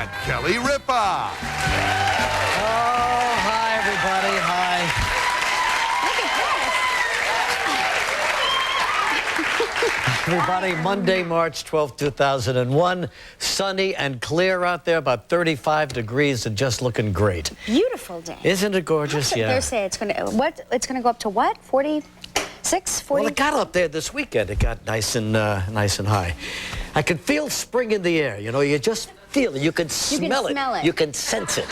and Kelly Ripa. Oh, hi, everybody. Hi. Everybody, Monday, March 12, 2001. Sunny and clear out there, about 35 degrees and just looking great. Beautiful day. Isn't it gorgeous? Yeah. They say it's going to go up to what? 46, 40? Well, it got up there this weekend. It got nice and high. I can feel spring in the air. You know, you just feel it. You can smell it. You can sense it.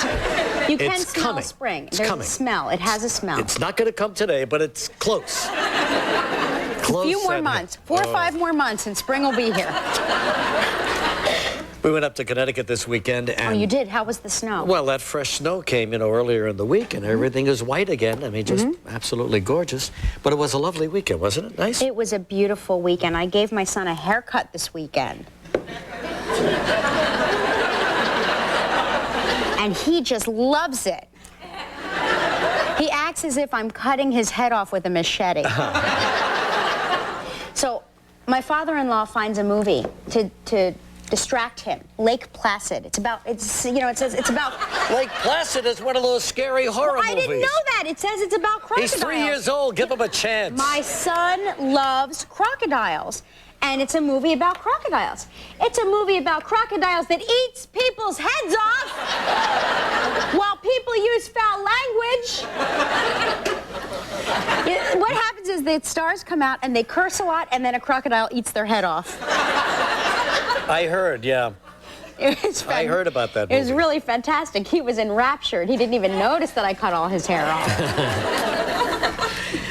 You can it's smell coming. spring. It's There's coming. a smell. It has a smell. It's not going to come today, but it's close. A few more months. 4 or 5 more months, and spring will be here. We went up to Connecticut this weekend, and... Oh, you did? How was the snow? Well, that fresh snow came, earlier in the week, and everything is white again. I mean, just absolutely gorgeous. But it was a lovely weekend, wasn't it? Nice? It was a beautiful weekend. I gave my son a haircut this weekend. And he just loves it. He acts as if I'm cutting his head off with a machete. So, my father-in-law finds a movie to distract him. Lake Placid. It's about Lake Placid is one of those scary horror movies. I didn't know that. It says it's about crocodiles. He's 3 years old. Give him a chance. My son loves crocodiles. And it's a movie about crocodiles. It's a movie about crocodiles that eats people's heads off while people use foul language. What happens is the stars come out and they curse a lot, and then a crocodile eats their head off. I heard, yeah. I heard about that movie. It was really fantastic. He was enraptured. He didn't even notice that I cut all his hair off.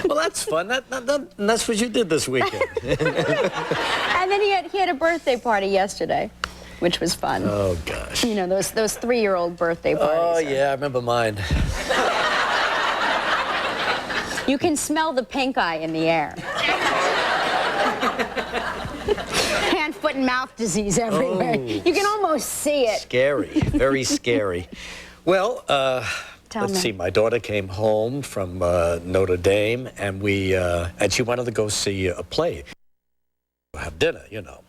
Well, that's fun. That's what you did this weekend. And then he had a birthday party yesterday, which was fun. Oh, gosh. You know, those 3-year-old birthday parties. Oh, yeah, I remember mine. You can smell the pink eye in the air. Hand, foot, and mouth disease everywhere. Oh. You can almost see it. Scary. Very scary. Well, let's see. My daughter came home from Notre Dame, and she wanted to go see a play. Have dinner, you know.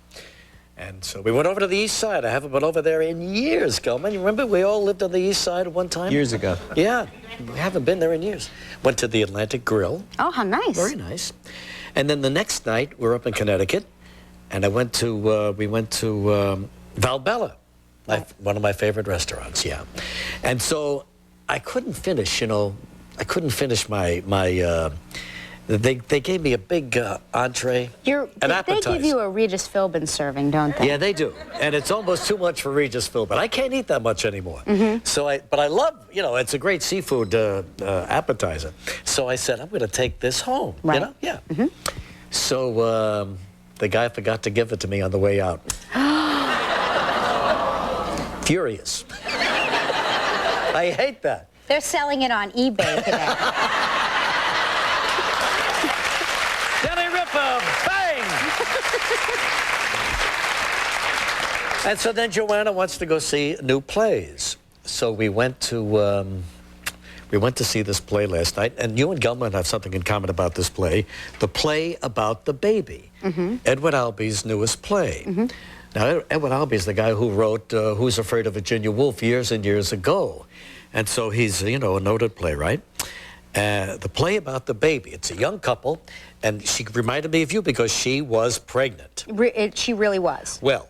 And so we went over to the East Side. I haven't been over there in years, Gelman. You remember we all lived on the East Side at one time? Years ago. Yeah, we haven't been there in years. Went to the Atlantic Grill. Oh, how nice. Very nice. And then the next night, we're up in Connecticut, and we went to Valbella, one of my favorite restaurants, yeah. And so I couldn't finish, you know, they gave me a big entree, an appetizer. They give you a Regis Philbin serving, don't they? Yeah, they do. And it's almost too much for Regis Philbin. I can't eat that much anymore. So but I love, you know, it's a great seafood appetizer. So I said, I'm going to take this home, right. You know? Yeah. So the guy forgot to give it to me on the way out. Furious. I hate that. They're selling it on eBay today. Bang! And so then Joanna wants to go see new plays. So we went to see this play last night, and you and Gelman have something in common about this play. The play about the baby. Edward Albee's newest play. Now, Edward Albee is the guy who wrote Who's Afraid of Virginia Woolf years and years ago. And so he's, you know, a noted playwright. The play about the baby. It's a young couple, and she reminded me of you because she was pregnant. She really was. Well,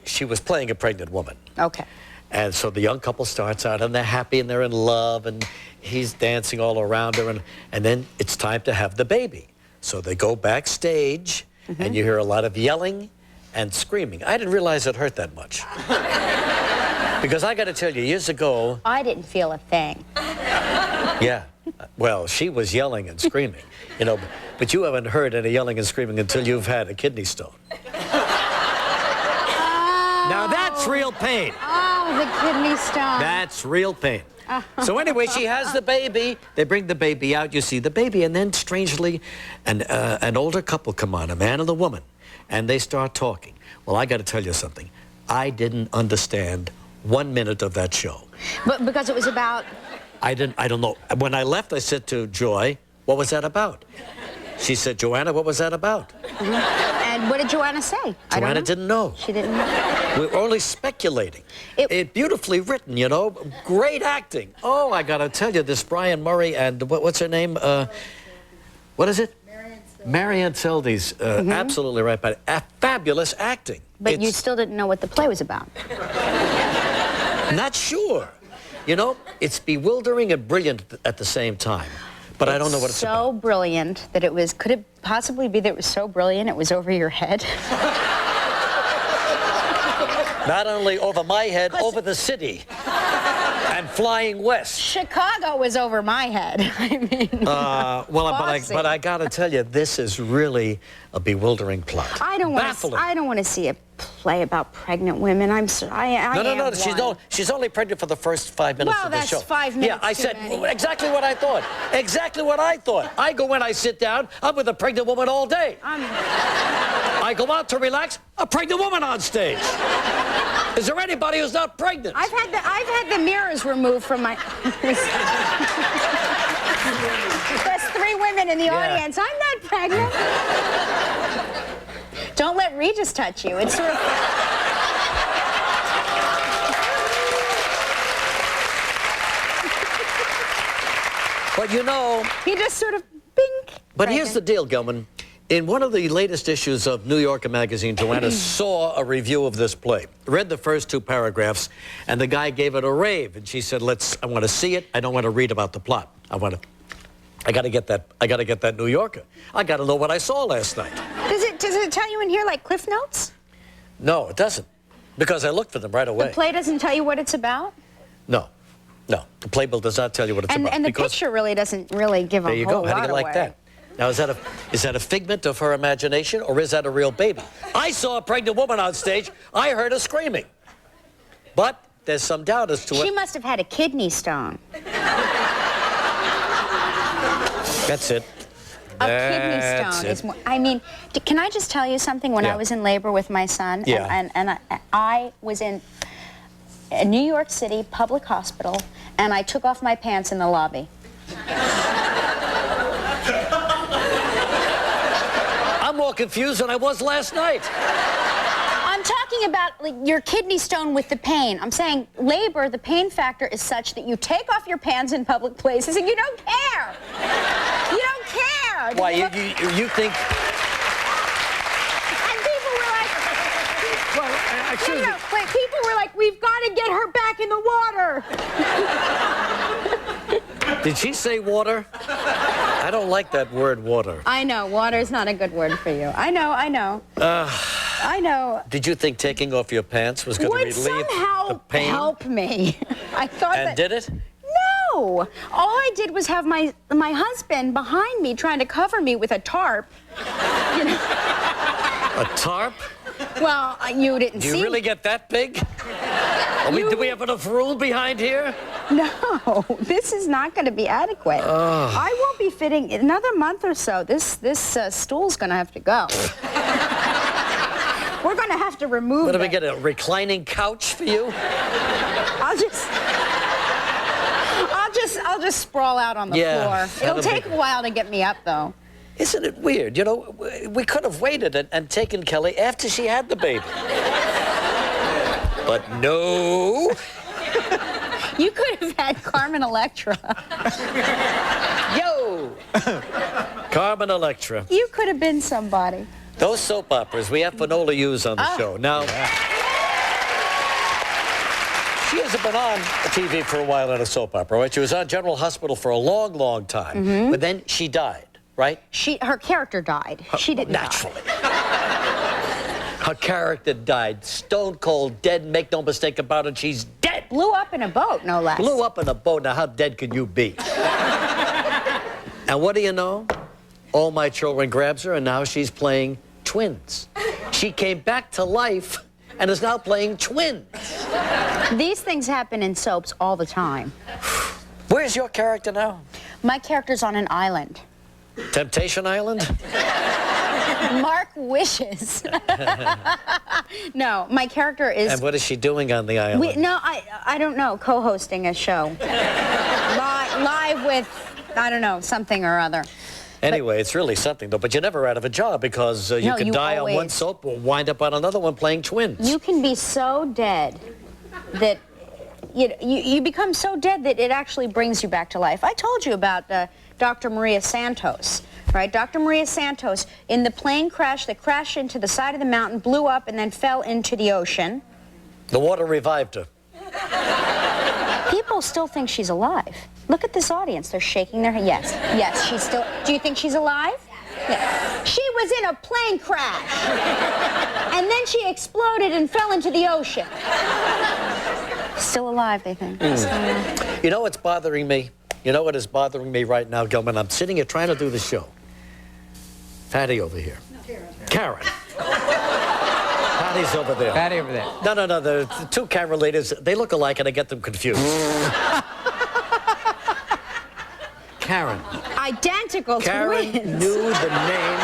she was playing a pregnant woman. Okay. And so the young couple starts out, and they're happy, and they're in love, and he's dancing all around her, and then it's time to have the baby. So they go backstage, and you hear a lot of yelling and screaming. I didn't realize it hurt that much. Because I got to tell you, years ago... I didn't feel a thing. Yeah. Well, she was yelling and screaming, you know, but you haven't heard any yelling and screaming until you've had a kidney stone. Now that's real pain. Oh, the kidney stone. That's real pain. So anyway, she has the baby. They bring the baby out. You see the baby, and then strangely, an older couple come on, a man and a woman, and they start talking. Well, I got to tell you something. I didn't understand 1 minute of that show. But because it was about... I don't know. When I left, I said to Joy, what was that about? She said, Joanna, what was that about? And What did Joanna say? I don't Joanna know. didn't know. She didn't know. We were only speculating. It beautifully written, you know. Great acting. Oh, I got to tell you, this Brian Murray and what's her name? What is it? Marianne Seldes. Absolutely right, but fabulous acting. But you still didn't know what the play was about. Not sure. You know, it's bewildering and brilliant at the same time. But I don't know what it's about. So brilliant that it was, could it possibly be that it was so brilliant it was over your head? Not only over my head, over the city. And flying west. Chicago was over my head. I mean, but I got to tell you, this is really a bewildering plot. I don't want to see a play about pregnant women. I'm sorry. No. She's only pregnant for the first 5 minutes of the show. Well, that's 5 minutes. Yeah, I said exactly what I thought. Exactly what I thought. I go in, I sit down. I'm with a pregnant woman all day. I go out to relax. A pregnant woman on stage. Is there anybody who's not pregnant? I've had the mirrors removed from my. There's 3 women in the audience. I'm not pregnant. Don't let Regis touch you. It's sort of. But you know. He just sort of bink. But here's the deal, Gilman. In one of the latest issues of New Yorker magazine, Joanna saw a review of this play, read the first 2 paragraphs, and the guy gave it a rave. And she said, I want to see it. I don't want to read about the plot. I got to get that New Yorker. I got to know what I saw last night. Does it tell you in here like Cliff Notes? No, it doesn't. Because I looked for them right away. The play doesn't tell you what it's about? No. The playbill does not tell you what it's about. And the picture really doesn't really give a whole lot away. There you go. How do you like that? Now, is that a figment of her imagination, or is that a real baby? I saw a pregnant woman on stage. I heard her screaming. But there's some doubt as to it. She must have had a kidney stone. That's it. A kidney stone is more. I mean, can I just tell you something? When I was in labor with my son, and I was in a New York City public hospital, and I took off my pants in the lobby. I'm more confused than I was last night. I'm talking about like, your kidney stone with the pain. I'm saying labor, the pain factor is such that you take off your pants in public places and you don't care. You don't care. Why, you think... And people were like... Well, excuse me. People were like, we've got to get her back in the water. Did she say water? I don't like that word, water. I know, water's not a good word for you. I know. I know. Did you think taking off your pants was going to relieve the pain? Would somehow help me? I thought And did it? No. All I did was have my husband behind me trying to cover me with a tarp. You know. A tarp? Well, you didn't see. Do you really get that big? Do we have enough room behind here? No, this is not going to be adequate. I won't be fitting another month or so. This stool's going to have to go. We're going to have to remove it. What, do we get a reclining couch for you? I'll just sprawl out on the floor. It'll take a while to get me up, though. Isn't it weird? You know, we could have waited and taken Kelly after she had the baby. But no. You could have had Carmen Electra. Yo! Carmen Electra. You could have been somebody. Those soap operas, we have Finola Hughes on the show. Now, she hasn't been on TV for a while at a soap opera, right? She was on General Hospital for a long, long time, but then she died, right? Her character died. She didn't naturally. Her character died. Stone cold dead, make no mistake about it, she's dead. Blew up in a boat, no less. Blew up in a boat. Now, how dead could you be? And what do you know? All My Children grabs her, and now she's playing twins. She came back to life and is now playing twins. These things happen in soaps all the time. Where's your character now? My character's on an island. Temptation Island? Mark wishes. No, my character is... And what is she doing on the island? I don't know, co-hosting a show. Live with, I don't know, something or other. Anyway, it's really something, though. But you're never out of a job because you No, can you die on one always- soap or wind up on another one playing twins. You can be so dead that you become so dead that it actually brings you back to life. I told you about Dr. Maria Santos, right? Dr. Maria Santos, in the plane crash that crashed into the side of the mountain, blew up, and then fell into the ocean. The water revived her. People still think she's alive. Look at this audience. They're shaking their head. Yes, yes, she's still... Do you think she's alive? Yeah. She was in a plane crash. And then she exploded and fell into the ocean. Still alive, they think. Still alive. You know what's bothering me? You know what is bothering me right now, Gilman? I'm sitting here trying to do the show. Patty over here. Karen. Patty's over there. Patty over there. No. The two camera ladies, they look alike and I get them confused. Karen. Identical Karen twins. knew the name.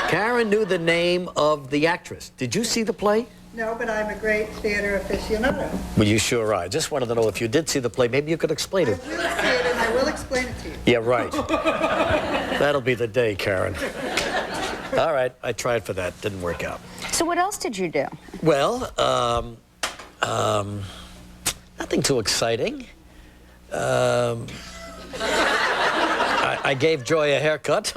Karen knew the name of the actress. Did you see the play? No, but I'm a great theater aficionado. Well, you sure are. I just wanted to know if you did see the play, maybe you could explain I it. will see it and I will explain it to you. Yeah, right. That'll be the day, Karen. All right, I tried for that. Didn't work out. So what else did you do? Well, nothing too exciting. I gave Joy a haircut.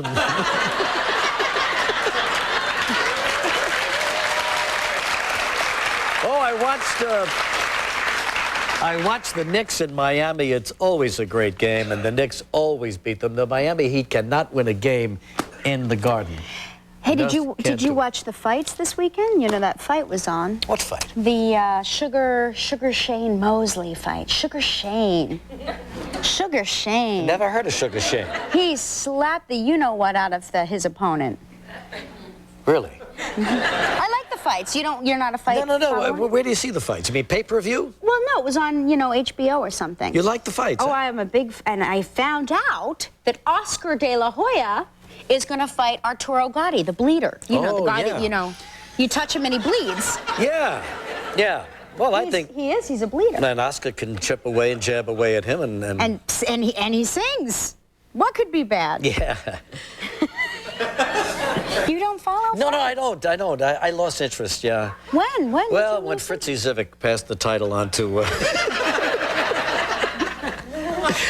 Oh, I watched the Knicks in Miami. It's always a great game, and the Knicks always beat them. The Miami Heat cannot win a game in the Garden. Hey, did Just you can't do it. watch the fights this weekend? You know that fight was on. What fight? The Sugar Shane Mosley fight. Sugar Shane. Never heard of Sugar Shane. He slapped the you-know-what out of his opponent. Really? I like the fights. You're not a fight No. follower? Where do you see the fights? You mean pay-per-view? Well, no, it was on, HBO or something. You like the fights? Oh, huh? I am a big... And I found out that Oscar De La Hoya is going to fight Arturo Gatti, the bleeder. You know, the Oh, guy yeah. that, you touch him and he bleeds. Yeah. Well, I think... He's a bleeder. And Oscar can chip away and jab away at him And he sings. What could be bad? Yeah. You don't follow? No, I don't. I lost interest, yeah. When? Well, when Fritzy Zivic passed the title on to...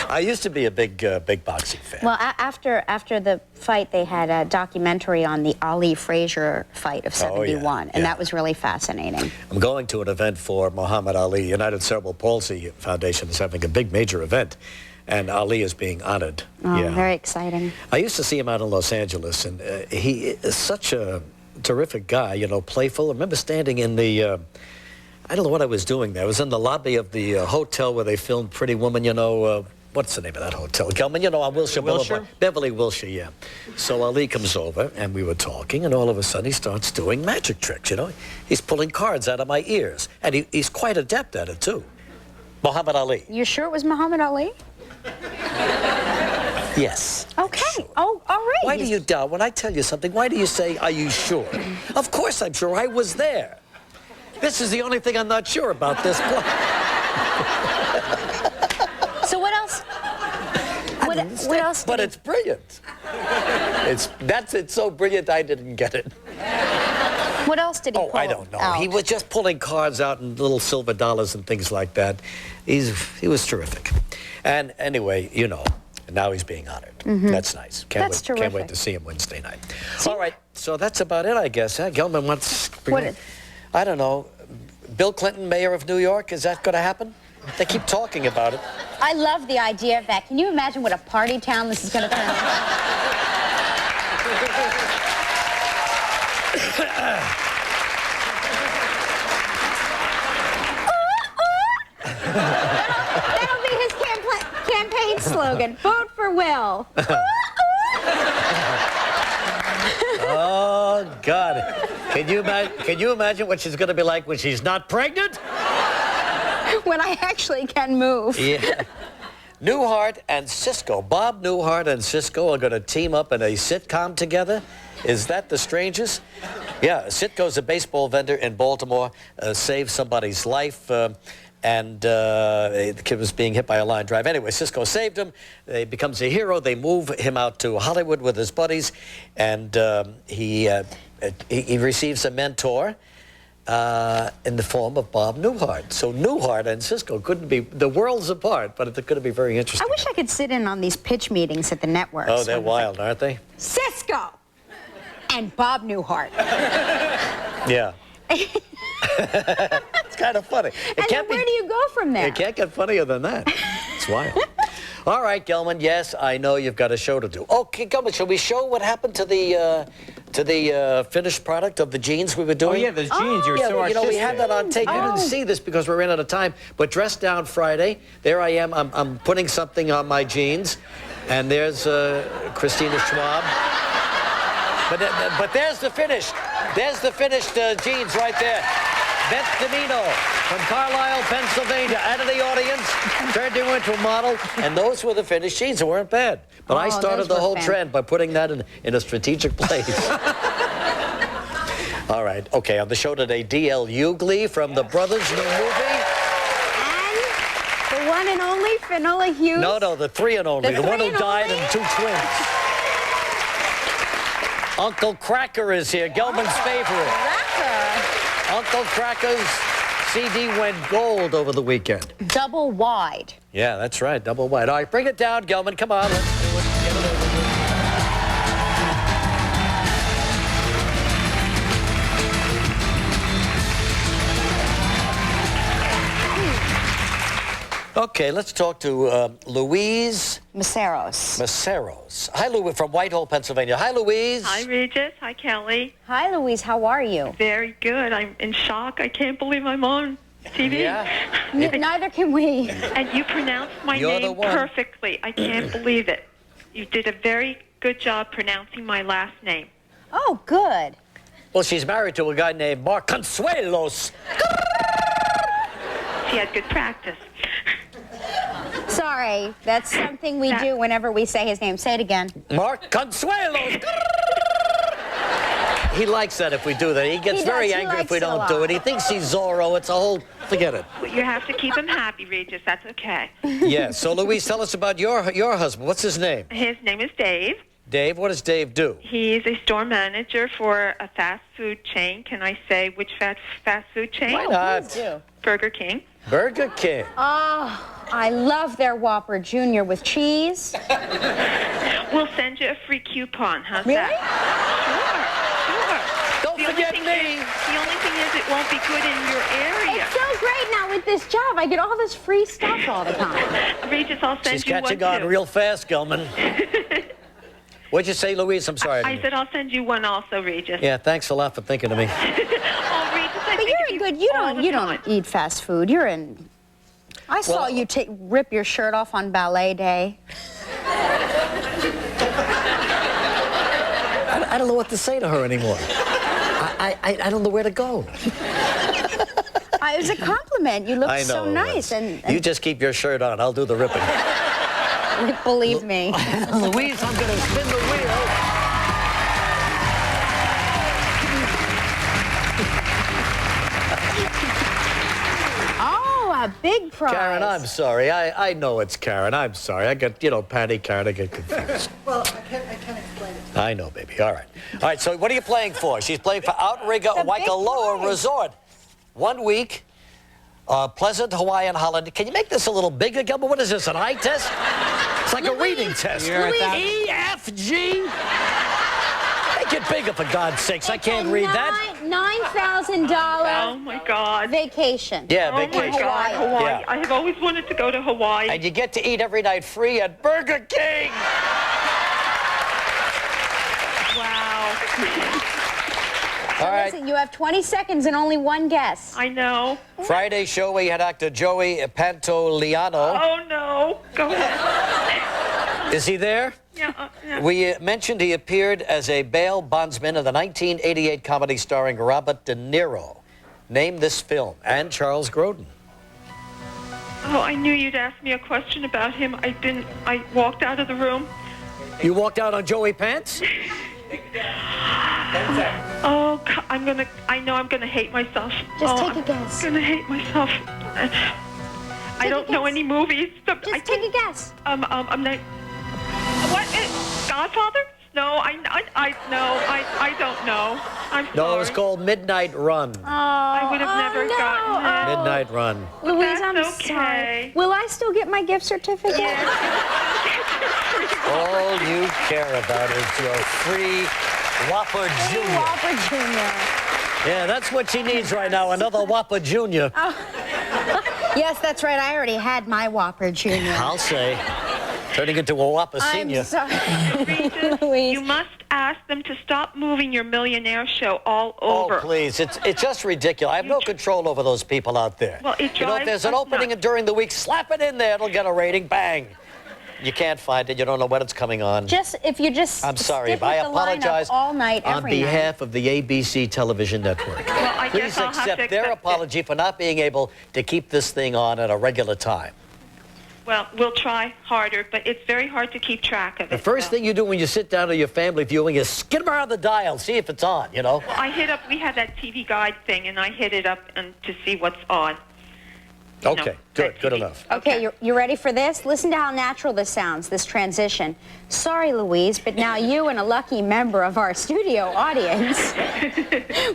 I used to be a big boxing fan. Well, after the fight, they had a documentary on the Ali Frazier fight of '71, and that was really fascinating. I'm going to an event for Muhammad Ali. United Cerebral Palsy Foundation is having a big major event, and Ali is being honored. Oh, yeah. very exciting. I used to see him out in Los Angeles, and he is such a terrific guy, playful. I remember standing in the... I don't know what I was doing there. I was in the lobby of the hotel where they filmed Pretty Woman, what's the name of that hotel? Gelman, on Wilshire Boulevard. Beverly Wilshire, yeah. So Ali comes over, and we were talking, and all of a sudden he starts doing magic tricks, He's pulling cards out of my ears, and he's quite adept at it, too. Muhammad Ali. You sure it was Muhammad Ali? Yes. Okay. Sure. Oh, all right. Why do you doubt? When I tell you something, why do you say, are you sure? Of course I'm sure. I was there. This is the only thing I'm not sure about this play. So what else? What else? But it's brilliant. It's so brilliant I didn't get it. What else did he pull I don't know. out? He was just pulling cards out and little silver dollars and things like that. He was terrific. And anyway, now he's being honored. That's nice. Can't wait terrific. to see him Wednesday night. All right, so that's about it, I guess. Huh? Gelman wants... I don't know. Bill Clinton, mayor of New York, is that going to happen? They keep talking about it. I love the idea of that. Can you imagine what a party town this is going to turn into? That'll be his campaign slogan. Vote for Will. Oh, God. Can you imagine what she's going to be like when she's not pregnant? When I actually can move. Yeah. Newhart and Cisco, Bob Newhart and Cisco are going to team up in a sitcom together. Is that the strangest? Yeah, Sitco's a baseball vendor in Baltimore, saved somebody's life, and the kid was being hit by a line drive. Anyway, Cisco saved him. He becomes a hero. They move him out to Hollywood with his buddies, and he receives a mentor in the form of Bob Newhart. So Newhart and Cisco couldn't be the worlds apart, but it could be very interesting. I wish I could sit in on these pitch meetings at the networks. Oh, they're wild, aren't they? Cisco and Bob Newhart. Yeah. It's kind of funny. And then where do you go from there? It can't get funnier than that. It's wild. All right, Gelman, yes, I know you've got a show to do. Okay, Gelman, shall we show what happened to the finished product of the jeans we were doing? Oh, yeah, those jeans. You're so artistic. We had that on tape. You didn't see this because we ran out of time. But Dress Down Friday, there I am. I'm putting something on my jeans. And there's Christina Schwab. But there's the finished. There's the finished jeans right there. Beth Domino from Carlisle, Pennsylvania, out of the audience, turned into a model, and those were the finished jeans. They weren't bad. But I started the whole trend by putting that in a strategic place. All right. Okay, on the show today, D.L. Hughley from the Brothers new movie. And the one and only Finola Hughes. No, the three and only. The one who died and two twins. Uncle Cracker is here, Gelman's favorite. Cracker. Uncle Cracker's CD went gold over the weekend. Double wide. Yeah, that's right, double wide. All right, bring it down, Gelman. Come on, let's do it. Get it over with. Okay, let's talk to Louise Maceros. Hi, Louise, from Whitehall, Pennsylvania. Hi, Louise. Hi, Regis. Hi, Kelly. Hi, Louise. How are you? Very good. I'm in shock. I can't believe I'm on TV. Yeah. Neither can we. And you pronounced my You're the name one. perfectly. I can't believe it. You did a very good job pronouncing my last name. Oh, good. Well, she's married to a guy named Mark Consuelos. She had good practice. Sorry, that's something we do whenever we say his name. Say it again. Mark Consuelos. He likes that if we do that. He gets very angry if we don't do it. He thinks he's Zorro. It's a whole... Forget it. You have to keep him happy, Regis. That's okay. Yeah, so Louise, tell us about your husband. What's his name? His name is Dave. Dave, what does Dave do? He's a store manager for a fast food chain. Can I say which fast food chain? Why not? Please do. Burger King. Burger King. Oh, I love their Whopper Jr. with cheese. We'll send you a free coupon. How's Really? that? Sure. Don't forget me. The only thing is it won't be good in your area. It's so great now with this job. I get all this free stuff all the time. Regis, I'll send She's you one catching too. on real fast, Gelman. What'd you say, Louise? I'm sorry. I said I'll send you one also, Regis. Yeah, thanks a lot for thinking of me. Oh, Regis, I But think you're of in good. You all the time. don't eat fast food. You're in. I saw you rip your shirt off on ballet day. I don't know what to say to her anymore. I don't know where to go. It was a compliment. You looked so nice. And You just keep your shirt on. I'll do the ripping. believe me. Louise, I'm going to spin the wheel. Oh, a big prize. Karen, I'm sorry. I know it's Karen. I'm sorry. I got, Patty, Karen, I get confused. Well, I can explain it to you. I know, baby. All right. All right, so what are you playing for? She's playing for Outrigger The big Waikoloa prize. Resort. 1 week, pleasant Hawaiian holiday. Can you make this a little bigger, Gilbert? What is this, an eye test? It's like a reading test. You're at that- E, F, G. Make it bigger, for God's sakes. I can't read that. $9,000 Oh, my God. vacation. Yeah, Oh, my vacation. God, Hawaii. Yeah. I have always wanted to go to Hawaii. And you get to eat every night free at Burger King. Wow. All right. Listen, you have 20 seconds and only one guess. I know. Friday show, we had actor Joey Pantoliano. Oh, no. Go ahead. Is he there? Yeah. We mentioned he appeared as a bail bondsman in the 1988 comedy starring Robert De Niro. Name this film. And Charles Grodin. Oh, I knew you'd ask me a question about him. I didn't. I walked out of the room. You walked out on Joey Pants? Oh, I know I'm gonna hate myself. Just take a guess. I'm gonna hate myself. I don't know any movies. Just take a guess. I'm not. What? Godfather? No, I don't know. I'm sorry. No, it was called Midnight Run. Oh, I would have never no. gotten it. Midnight Run. Louise, I'm That's okay. sorry. Will I still get my gift certificate? All you care about is your free Whopper Jr. Whopper Jr. Yeah, that's what she needs right now, another Whopper Jr. Yes, that's right. I already had my Whopper Jr. I'll say. Turning into a Whopper Senior. I'm sorry. Regis, Louise. you must ask them to stop moving your millionaire show all over. Oh, please. It's just ridiculous. I have no control over those people out there. Well, it you know, if drives there's an us opening nuts. during the week, slap it in there. It'll get a rating. Bang. You can't find it. You don't know when it's coming on. If you just I'm sorry. stick But I with the lineup apologize all night, on every night. behalf of the ABC television network. Well, I Please guess I'll have to accept their accept apology for not being able to keep this thing on at a regular time. Well, we'll try harder, but it's very hard to keep track of it. The first thing you do when you sit down to your family viewing is skim around the dial, see if it's on, you know? Well, I hit up, we had that TV guide thing, and I hit it up to see what's on. Okay, good enough. Okay, you ready for this? Listen to how natural this sounds, this transition. Sorry, Louise, but now you and a lucky member of our studio audience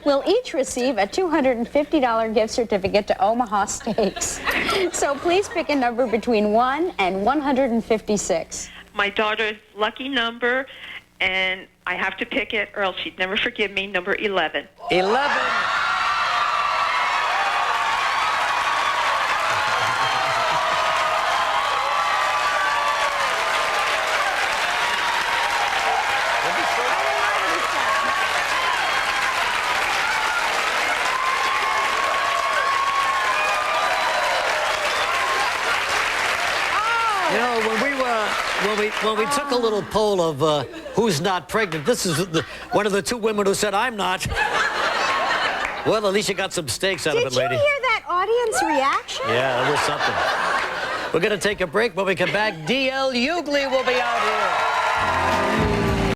will each receive a $250 gift certificate to Omaha Steaks. So please pick a number between 1 and 156. My daughter's lucky number, and I have to pick it, or else she'd never forgive me, number 11. 11. You know, when we took a little poll of who's not pregnant, this is one of the two women who said, I'm not. Well, at least you got some steaks out of it, lady. Did you hear that audience reaction? Yeah, that was something. We're going to take a break. When we come back, D.L. Hughley will be out here.